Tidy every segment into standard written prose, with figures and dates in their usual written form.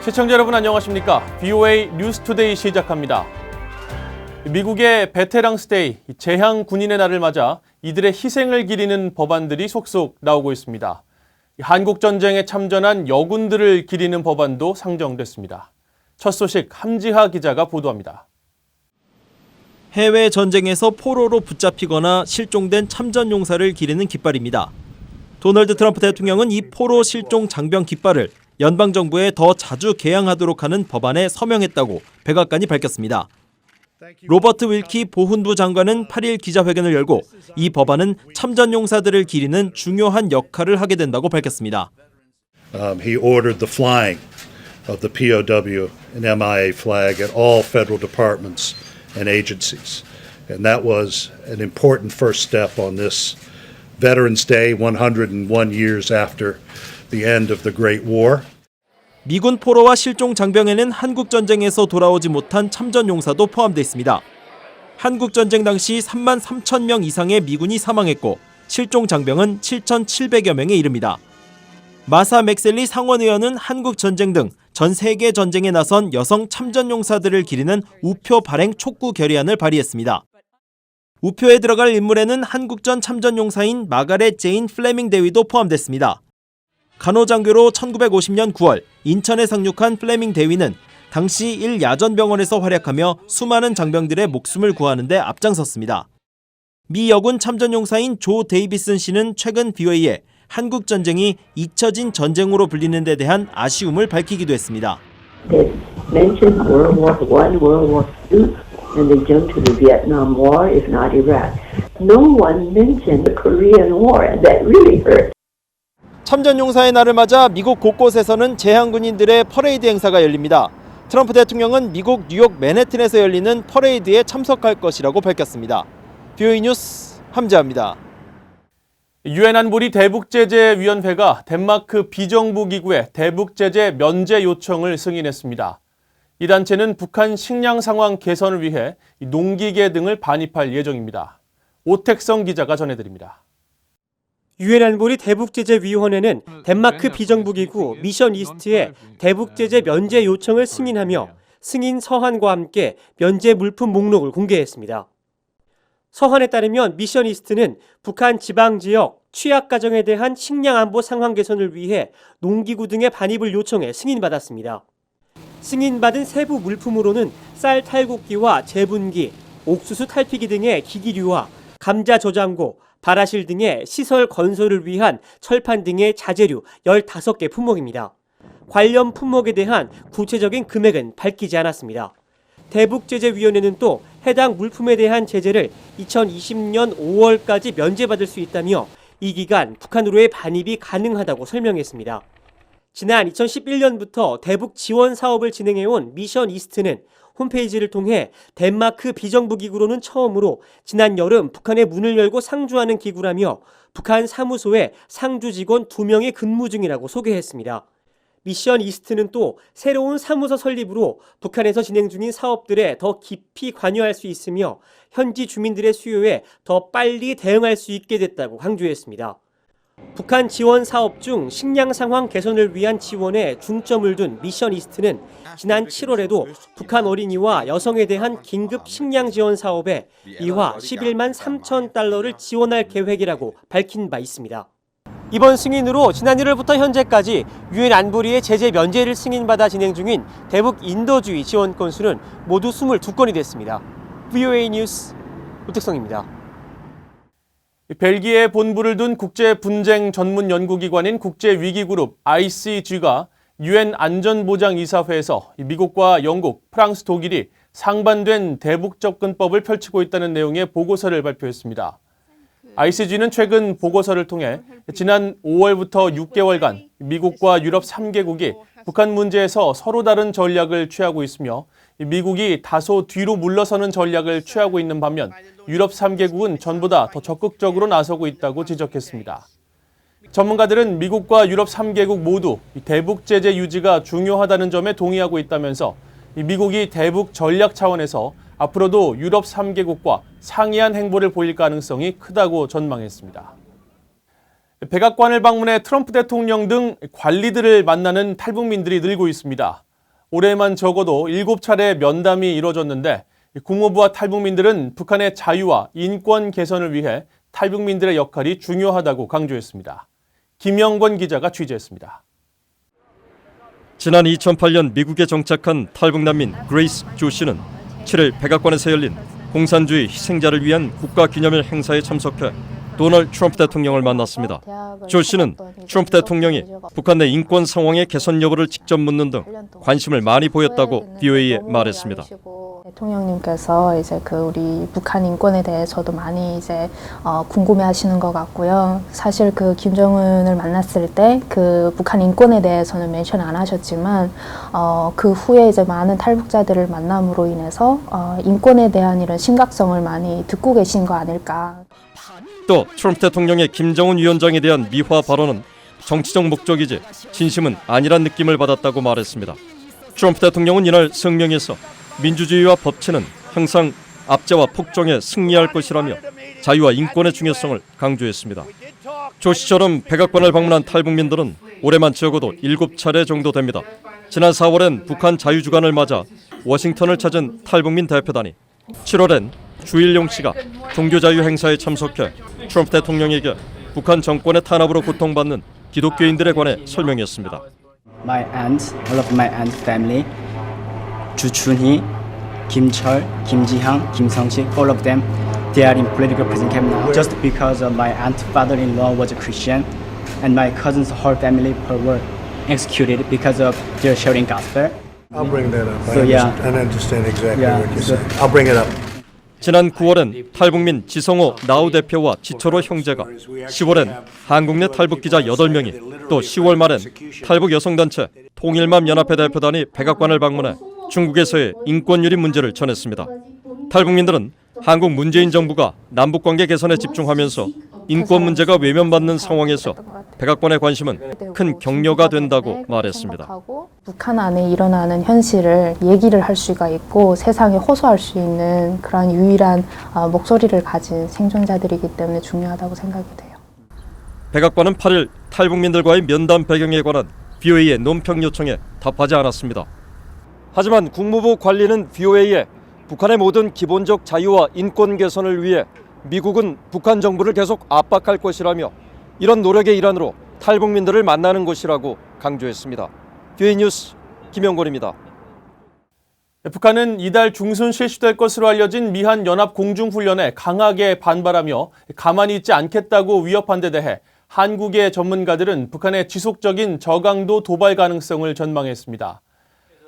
시청자 여러분 안녕하십니까? VOA 뉴스투데이 시작합니다. 미국의 베테랑스 데이, 재향 군인의 날을 맞아 이들의 희생을 기리는 법안들이 속속 나오고 있습니다. 한국 전쟁에 참전한 여군들을 기리는 법안도 상정됐습니다. 첫 소식 함지하 기자가 보도합니다. 해외 전쟁에서 포로로 붙잡히거나 실종된 참전 용사를 기리는 깃발입니다. 도널드 트럼프 대통령은 이 포로 실종 장병 깃발을 연방정부에 더 자주 개양하도록 하는 법안에 서명했다고 백악관이 밝혔습니다. 로버트 윌키 보훈부 장관은 8일 기자회견을 열고 이 법안은 참전 용사들을 기리는 중요한 역할을 하게 된다고 밝혔습니다. He ordered the flying of the POW and MIA flag at all federal departments and agencies. And that was an important first step on this Veterans Day, 101 years after the end of the Great War. 미군 포로와 실종 장병에는 한국 전쟁에서 돌아오지 못한 참전 용사도 포함되어 있습니다. 한국 전쟁 당시 3만 3천 명 이상의 미군이 사망했고 실종 장병은 7,700여 명에 이릅니다. 마사 맥셀리 상원의원은 한국 전쟁 등 전 세계 전쟁에 나선 여성 참전 용사들을 기리는 우표 발행 촉구 결의안을 발의했습니다. 우표에 들어갈 인물에는 한국전 참전 용사인 마가렛 제인 플레밍 대위도 포함됐습니다. 간호장교로 1950년 9월 인천에 상륙한 플레밍 대위는 당시 일 야전병원에서 활약하며 수많은 장병들의 목숨을 구하는 데 앞장섰습니다. 미 여군 참전 용사인 조 데이비슨 씨는 최근 VOA에 한국 전쟁이 잊혀진 전쟁으로 불리는 데 대한 아쉬움을 밝히기도 했습니다. They mentioned World War I, World War II, and they jumped to the Vietnam War, if not Iraq. No one mentioned the Korean War, and that really hurt. 참전 용사의 날을 맞아 미국 곳곳에서는 재향군인들의 퍼레이드 행사가 열립니다. 트럼프 대통령은 미국 뉴욕 맨해튼에서 열리는 퍼레이드에 참석할 것이라고 밝혔습니다. VOA 뉴스 함지하입니다. 유엔 안보리 대북제재위원회가 덴마크 비정부 기구의 대북제재 면제 요청을 승인했습니다. 이 단체는 북한 식량 상황 개선을 위해 농기계 등을 반입할 예정입니다. 오택성 기자가 전해드립니다. 유엔 안보리 대북제재위원회는 덴마크 비정부기구 미션 이스트의 대북제재 면제 요청을 승인하며 승인 서한과 함께 면제 물품 목록을 공개했습니다. 서한에 따르면 미션 이스트는 북한 지방지역 취약가정에 대한 식량 안보 상황 개선을 위해 농기구 등의 반입을 요청해 승인받았습니다. 승인받은 세부 물품으로는 쌀 탈곡기와 제분기, 옥수수 탈피기 등의 기기류와 감자 저장고, 발화실 등의 시설 건설을 위한 철판 등의 자재류 15개 품목입니다. 관련 품목에 대한 구체적인 금액은 밝히지 않았습니다. 대북제재위원회는 또 해당 물품에 대한 제재를 2020년 5월까지 면제받을 수 있다며 이 기간 북한으로의 반입이 가능하다고 설명했습니다. 지난 2011년부터 대북 지원 사업을 진행해온 미션 이스트는 홈페이지를 통해 덴마크 비정부기구로는 처음으로 지난 여름 북한에 문을 열고 상주하는 기구라며 북한 사무소에 상주 직원 2명이 근무 중이라고 소개했습니다. 미션 이스트는 또 새로운 사무소 설립으로 북한에서 진행 중인 사업들에 더 깊이 관여할 수 있으며 현지 주민들의 수요에 더 빨리 대응할 수 있게 됐다고 강조했습니다. 북한 지원 사업 중 식량 상황 개선을 위한 지원에 중점을 둔 미션 이스트는 지난 7월에도 북한 어린이와 여성에 대한 긴급 식량 지원 사업에 이화 11만 3천 달러를 지원할 계획이라고 밝힌 바 있습니다. 이번 승인으로 지난 1월부터 현재까지 유엔 안보리의 제재 면제를 승인받아 진행 중인 대북 인도주의 지원 건수는 모두 22건이 됐습니다. VOA 뉴스 오택성입니다. 벨기에 본부를 둔 국제분쟁 전문 연구기관인 국제위기그룹 ICG가 유엔 안전보장이사회에서 미국과 영국, 프랑스, 독일이 상반된 대북접근법을 펼치고 있다는 내용의 보고서를 발표했습니다. ICG는 최근 보고서를 통해 지난 5월부터 6개월간 미국과 유럽 3개국이 북한 문제에서 서로 다른 전략을 취하고 있으며 미국이 다소 뒤로 물러서는 전략을 취하고 있는 반면 유럽 3개국은 전보다 더 적극적으로 나서고 있다고 지적했습니다. 전문가들은 미국과 유럽 3개국 모두 대북 제재 유지가 중요하다는 점에 동의하고 있다면서 미국이 대북 전략 차원에서 앞으로도 유럽 3개국과 상이한 행보를 보일 가능성이 크다고 전망했습니다. 백악관을 방문해 트럼프 대통령 등 관리들을 만나는 탈북민들이 늘고 있습니다. 올해만 적어도 7차례 면담이 이뤄졌는데 국무부와 탈북민들은 북한의 자유와 인권 개선을 위해 탈북민들의 역할이 중요하다고 강조했습니다. 김영권 기자가 취재했습니다. 지난 2008년 미국에 정착한 탈북난민 그레이스 조 씨는 7일 백악관에서 열린 공산주의 희생자를 위한 국가기념일 행사에 참석해 도널드 트럼프 대통령을 만났습니다. 조 씨는 트럼프 대통령이 북한 내 인권 상황의 개선 여부를 직접 묻는 등 관심을 많이 보였다고 VOA에 말했습니다. 대통령님께서 이제 우리 북한 인권에 대해서도 많이 이제 궁금해하시는 것 같고요. 사실 김정은을 만났을 때 북한 인권에 대해서는 멘션 안 하셨지만 그 후에 이제 많은 탈북자들을 만남으로 인해서 인권에 대한 이런 심각성을 많이 듣고 계신 거 아닐까. 또 트럼프 대통령의 김정은 위원장에 대한 미화 발언은 정치적 목적이지 진심은 아니란 느낌을 받았다고 말했습니다. 트럼프 대통령은 이날 성명에서 민주주의와 법치는 항상 압제와 폭정에 승리할 것이라며 자유와 인권의 중요성을 강조했습니다. 조 씨처럼 백악관을 방문한 탈북민들은 올해만 적어도 7차례 정도 됩니다. 지난 4월엔 북한 자유주간을 맞아 워싱턴을 찾은 탈북민 대표단이 7월엔 주일용 씨가 종교자유 행사에 참석해 트럼프 대통령에게 북한 정권의 탄압으로 고통받는 기독교인들에 관해 설명했습니다. My aunt, all of my aunt family, 주춘희, 김철, 김지향, 김성식, all of them, they are in political prison camp now. Just because my aunt father-in-law was a Christian, and my cousin's whole family were executed because of their sharing gospel. I'll bring that up. So, yeah. I understand exactly Yeah, what you're so- saying. I'll bring it up. 지난 9월엔 탈북민 지성호 나우 대표와 지철호 형제가, 10월엔 한국 내 탈북 기자 8명이, 또 10월 말엔 탈북 여성단체 통일맘 연합회 대표단이 백악관을 방문해 중국에서의 인권유린 문제를 전했습니다. 탈북민들은 한국 문재인 정부가 남북관계 개선에 집중하면서 인권 문제가 외면받는 상황에서 백악관의 관심은 큰 격려가 된다고 말했습니다. 북한 안에 일어나는 현실을 얘기를 할 수가 있고 세상에 호소할 수 있는 그런 유일한 목소리를 가진 생존자들이기 때문에 중요하다고 생각이 돼요. 백악관은 8일 탈북민들과의 면담 배경에 관한 VOA의 논평 요청에 답하지 않았습니다. 하지만 국무부 관리는 VOA에 북한의 모든 기본적 자유와 인권 개선을 위해 미국은 북한 정부를 계속 압박할 것이라며 이런 노력의 일환으로 탈북민들을 만나는 것이라고 강조했습니다. VOA 뉴스 김영권입니다. 북한은 이달 중순 실시될 것으로 알려진 미한 연합 공중훈련에 강하게 반발하며 가만히 있지 않겠다고 위협한 데 대해 한국의 전문가들은 북한의 지속적인 저강도 도발 가능성을 전망했습니다.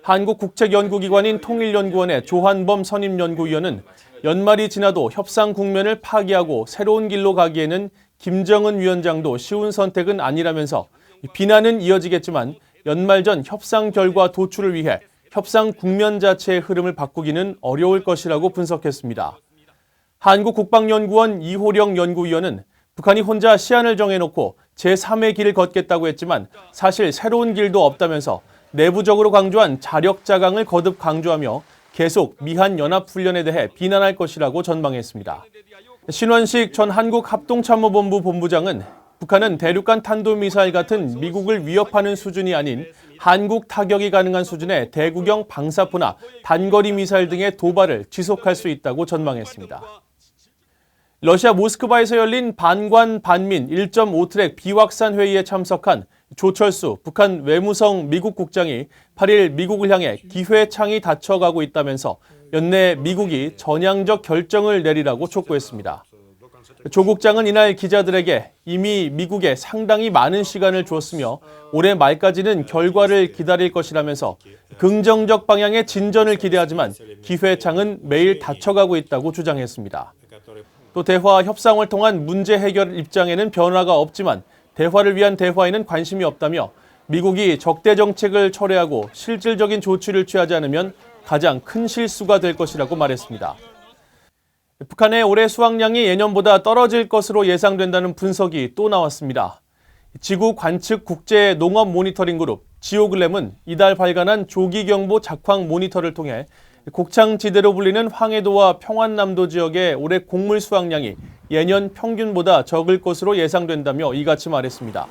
한국국책연구기관인 통일연구원의 조한범 선임연구위원은 연말이 지나도 협상 국면을 파기하고 새로운 길로 가기에는 김정은 위원장도 쉬운 선택은 아니라면서 비난은 이어지겠지만 연말 전 협상 결과 도출을 위해 협상 국면 자체의 흐름을 바꾸기는 어려울 것이라고 분석했습니다. 한국국방연구원 이호령 연구위원은 북한이 혼자 시한을 정해놓고 제3의 길을 걷겠다고 했지만 사실 새로운 길도 없다면서 내부적으로 강조한 자력 자강을 거듭 강조하며 계속 미한 연합훈련에 대해 비난할 것이라고 전망했습니다. 신원식 전 한국합동참모본부 본부장은 북한은 대륙간 탄도미사일 같은 미국을 위협하는 수준이 아닌 한국 타격이 가능한 수준의 대구경 방사포나 단거리 미사일 등의 도발을 지속할 수 있다고 전망했습니다. 러시아 모스크바에서 열린 반관 반민 1.5트랙 비확산 회의에 참석한 조철수 북한 외무성 미국 국장이 8일 미국을 향해 기회 창이 닫혀가고 있다면서 연내 미국이 전향적 결정을 내리라고 촉구했습니다. 조 국장은 이날 기자들에게 이미 미국에 상당히 많은 시간을 주었으며 올해 말까지는 결과를 기다릴 것이라면서 긍정적 방향의 진전을 기대하지만 기회 창은 매일 닫혀가고 있다고 주장했습니다. 또 대화 협상을 통한 문제 해결 입장에는 변화가 없지만 대화를 위한 대화에는 관심이 없다며 미국이 적대 정책을 철회하고 실질적인 조치를 취하지 않으면 가장 큰 실수가 될 것이라고 말했습니다. 북한의 올해 수확량이 예년보다 떨어질 것으로 예상된다는 분석이 또 나왔습니다. 지구 관측 국제 농업 모니터링 그룹 지오글램은 이달 발간한 조기경보 작황 모니터를 통해 곡창지대로 불리는 황해도와 평안남도 지역의 올해 곡물 수확량이 예년 평균보다 적을 것으로 예상된다며 이같이 말했습니다.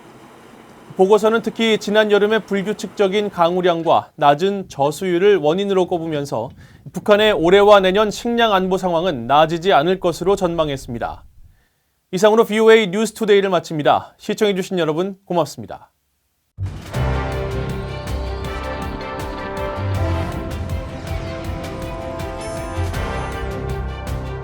보고서는 특히 지난 여름의 불규칙적인 강우량과 낮은 저수율을 원인으로 꼽으면서 북한의 올해와 내년 식량 안보 상황은 나아지지 않을 것으로 전망했습니다. 이상으로 VOA 뉴스투데이를 마칩니다. 시청해주신 여러분 고맙습니다.